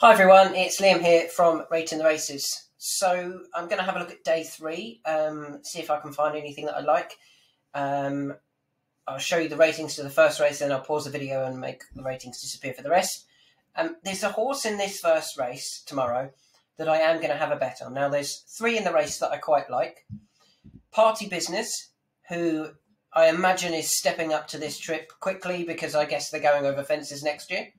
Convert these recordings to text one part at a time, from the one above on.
Hi everyone, it's Liam here from Rating the Races. So I'm going to have a look at day 3, see if I can find anything that I like. I'll show you the ratings to the first race, then I'll pause the video and make the ratings disappear for the rest. There's a horse in this first race tomorrow that I am going to have a bet on. Now there's 3 in the race that I quite like. Party Business, who I imagine is stepping up to this trip quickly because I guess they're going over fences next year.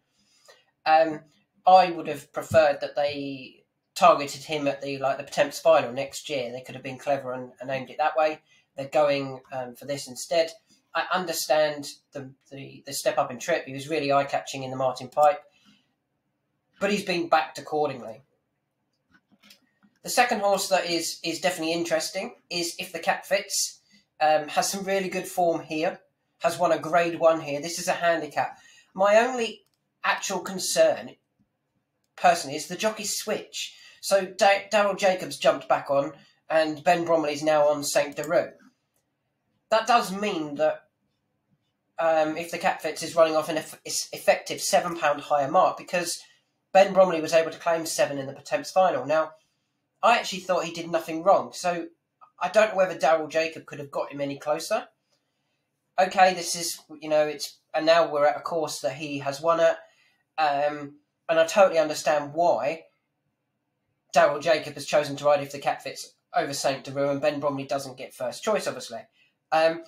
I would have preferred that they targeted him at the Potemps final next year. They could have been clever and aimed it that way. They're going for this instead. I understand the step up in trip. He was really eye-catching in the Martin Pipe, but he's been backed accordingly. The second horse that is definitely interesting is If the Cap Fits. Has some really good form here. Has won a Grade 1 here. This is a handicap. My only actual concern, personally, is the jockey switch. So Daryl Jacobs jumped back on, and Ben Bromley's now on St. Deroux. That does mean that If the Cap Fits is running off an effective £7 higher mark, because Ben Bromley was able to claim 7 in the Potemps final. Now, I actually thought he did nothing wrong, so I don't know whether Daryl Jacob could have got him any closer. Okay, this is, and now we're at a course that he has won at, and I totally understand why Daryl Jacob has chosen to ride If the Cap Fits over St. Deroux, and Ben Bromley doesn't get first choice, obviously. That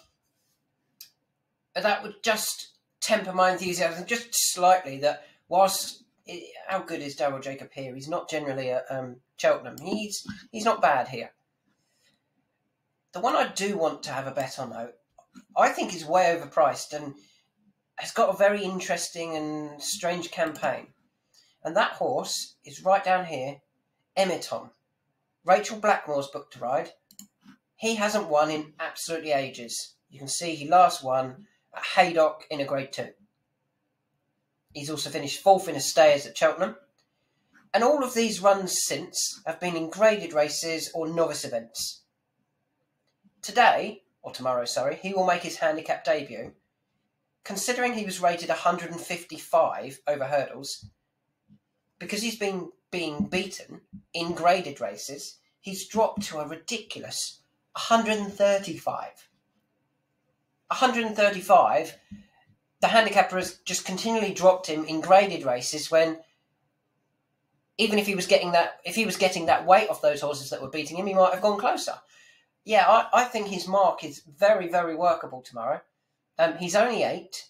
would just temper my enthusiasm just slightly, that whilst, how good is Daryl Jacob here? He's not generally at Cheltenham. He's not bad here. The one I do want to have a bet on, though, I think is way overpriced and has got a very interesting and strange campaign. And that horse is right down here, Emiton. Rachel Blackmore's booked to ride. He hasn't won in absolutely ages. You can see he last won at Haydock in a Grade 2. He's also finished 4th in a Stayers at Cheltenham. And all of these runs since have been in graded races or novice events. Today, or tomorrow, sorry, he will make his handicap debut. Considering he was rated 155 over hurdles, because he's been being beaten in graded races, he's dropped to a ridiculous 135. 135, the handicapper has just continually dropped him in graded races when, even if he was getting that weight off those horses that were beating him, he might have gone closer. Yeah, I think his mark is very, very workable tomorrow. He's only 8.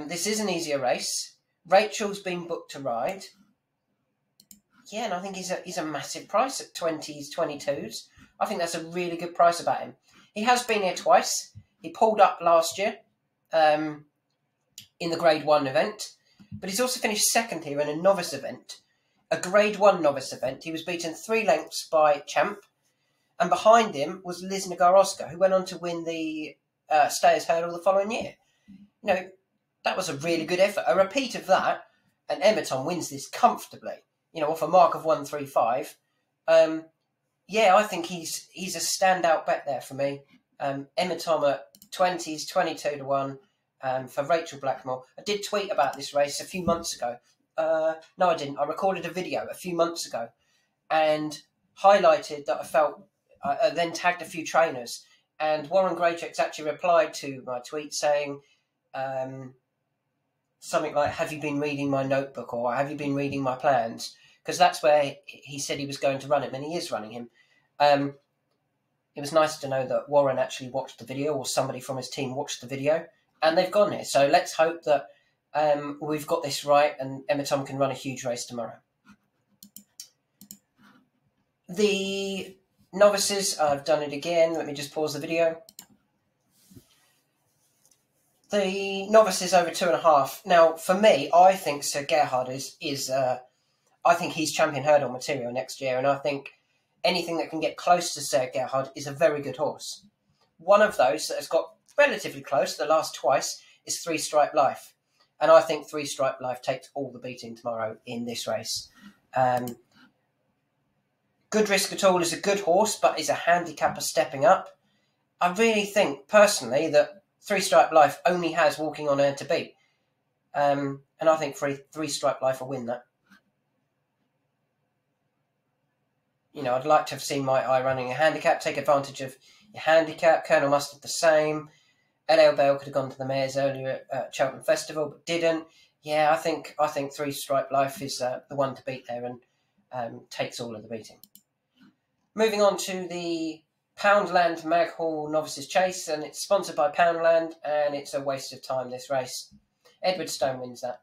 This is an easier race. Rachel's been booked to ride. Yeah, and I think he's a massive price at 20s, 22s. I think that's a really good price about him. He has been here twice. He pulled up last year in the Grade 1 event, but he's also finished 2nd here in a novice event, a Grade 1 novice event. He was beaten 3 lengths by Champ, and behind him was Liz Nagaroska, who went on to win the Stayers Hurdle the following year. That was a really good effort. A repeat of that, and Emiton wins this comfortably, off a mark of 135. Yeah, I think he's a standout bet there for me. Emiton at 20s, 22 to 1 for Rachel Blackmore. I did tweet about this race a few months ago. No, I didn't. I recorded a video a few months ago and highlighted that I felt, I then tagged a few trainers, and Warren Greycheck's actually replied to my tweet saying something like, have you been reading my notebook, or have you been reading my plans? Because that's where he said he was going to run him, and he is running him. It was nice to know that Warren actually watched the video, or somebody from his team watched the video, and they've gone here. So let's hope that we've got this right and Emiton can run a huge race tomorrow. The novices, I've done it again. Let me just pause the video. The novices over 2.5. Now, for me, I think Sir Gerhard is I think he's champion hurdle material next year, and I think anything that can get close to Sir Gerhard is a very good horse. One of those that has got relatively close the last twice is 3 Stripe Life, and I think 3 Stripe Life takes all the beating tomorrow in this race. Good Risk at All is a good horse, but is a handicapper stepping up. I really think, personally, that 3 Stripe Life only has Walking on Air to beat. And I think 3 Stripe Life will win that. I'd like to have seen My Eye running a handicap, take advantage of your handicap. Colonel Mustard the same. LL Bell could have gone to the mares earlier at Cheltenham Festival, but didn't. Yeah, I think Three Stripe Life is the one to beat there and takes all of the beating. Moving on to the Poundland Mag Hall Novices Chase, and it's sponsored by Poundland, and it's a waste of time, this race. Edward Stone wins that.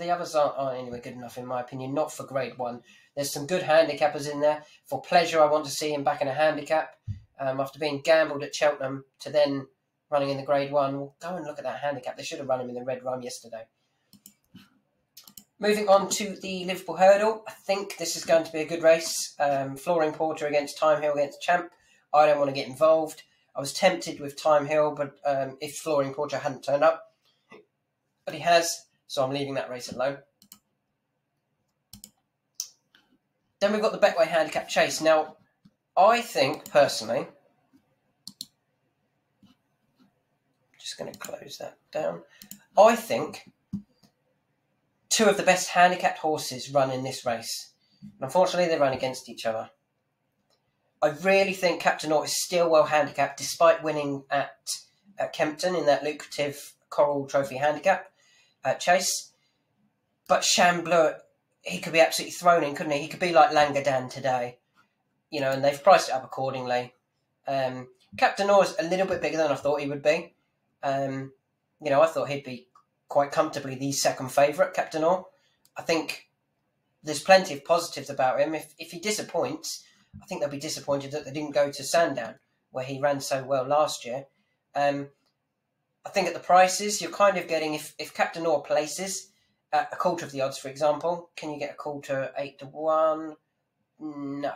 The others aren't anywhere good enough, in my opinion, not for Grade 1. There's some good handicappers in there. For pleasure, I want to see him back in a handicap. After being gambled at Cheltenham to then running in the Grade 1, well, go and look at that handicap. They should have run him in the Red Run yesterday. Moving on to the Liverpool Hurdle, I think this is going to be a good race. Flooring Porter against Time Hill against Champ. I don't want to get involved. I was tempted with Time Hill, but if Flooring Porter hadn't turned up, but he has, so I'm leaving that race alone. Then we've got the Betway Handicap Chase. Now, I think, personally, just going to close that down. I think two of the best handicapped horses run in this race. And unfortunately, they run against each other. I really think Captain Orr is still well handicapped, despite winning at Kempton in that lucrative Coral Trophy handicap chase. But Chambleu, he could be absolutely thrown in, couldn't he? He could be like Langadan today. And they've priced it up accordingly. Captain Orr is a little bit bigger than I thought he would be. I thought he'd be quite comfortably the second favourite, Captain Orr. I think there's plenty of positives about him. If he disappoints, I think they'll be disappointed that they didn't go to Sandown, where he ran so well last year. I think at the prices, you're kind of getting, if Captain Orr places at a quarter of the odds, for example, can you get a quarter 8-1? No.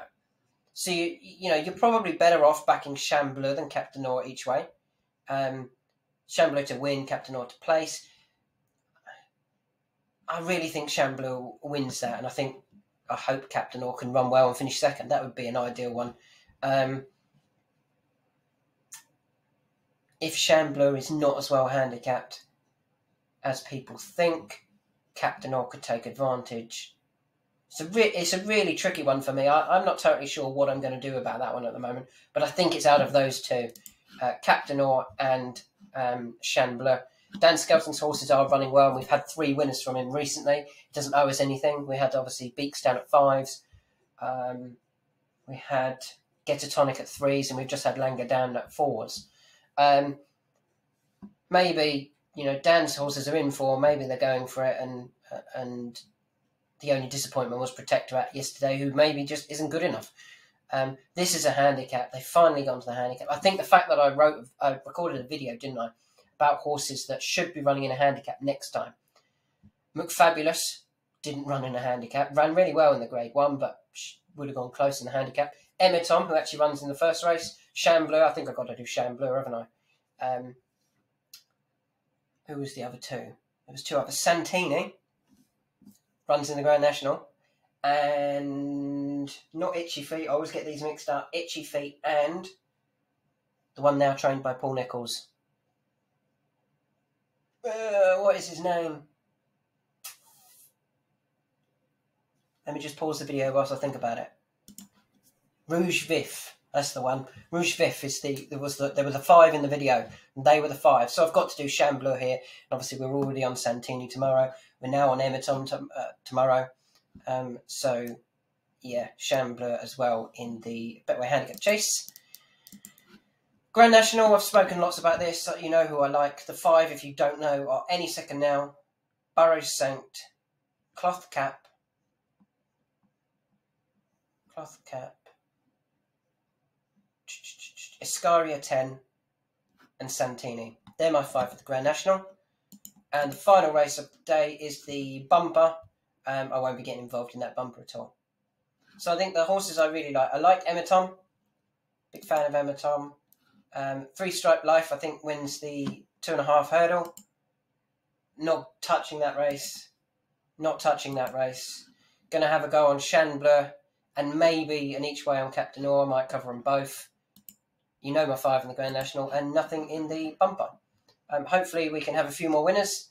So, you're probably better off backing Chambleu than Captain Orr each way. Chambleu to win, Captain Orr to place. I really think Chambleu wins that, and I hope Captain Orr can run well and finish second. That would be an ideal one. If Chambleu is not as well handicapped as people think, Captain Orr could take advantage. It's a really tricky one for me. I'm not totally sure what I'm going to do about that one at the moment, but I think it's out of those two, Captain Orr and Chambleu. Dan Skelton's horses are running well, and we've had 3 winners from him recently. He doesn't owe us anything. We had, obviously, Beaks down at 5s. We had Get a Tonic at 3s, and we've just had Langer down at 4s. Maybe, Dan's horses are in for, maybe they're going for it, and the only disappointment was Protector at yesterday, who maybe just isn't good enough. This is a handicap. They've finally gone to the handicap. I think the fact that I recorded a video, didn't I, about horses that should be running in a handicap next time. McFabulous didn't run in a handicap. Ran really well in the Grade 1, but would have gone close in the handicap. Emeton, who actually runs in the first race. Chambleu, I think I've got to do Chambleu, haven't I? Who was the other two? There was 2 others. Santini runs in the Grand National. And not Itchy Feet. I always get these mixed up. Itchy Feet and the one now trained by Paul Nicholls. What is his name? Let me just pause the video whilst I think about it. Rouge Vif, that's the one. Rouge Vif is there were the 5 in the video, and they were the 5. So I've got to do Chambleu here. And obviously, we're already on Santini tomorrow. We're now on Emeton tomorrow. So yeah, Chambleu as well in the Betway Handicap Chase. Grand National, I've spoken lots about this. You know who I like. The 5, if you don't know, are Any Second Now, Burrows Saint, Cloth Cap, Escaria 10, and Santini. They're my 5 for the Grand National. And the final race of the day is the bumper. I won't be getting involved in that bumper at all. So I think the horses I really like. I like Emeton. Big fan of Emeton. 3 Stripe Life, I think, wins the 2.5 hurdle. Not touching that race. Going to have a go on Chambleu and maybe an each way on Captain Orr. I might cover them both. You know my 5 in the Grand National and nothing in the bumper. Hopefully we can have a few more winners.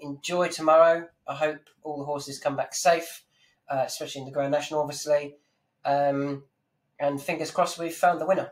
Enjoy tomorrow. I hope all the horses come back safe. especially in the Grand National, obviously. And fingers crossed we've found the winner.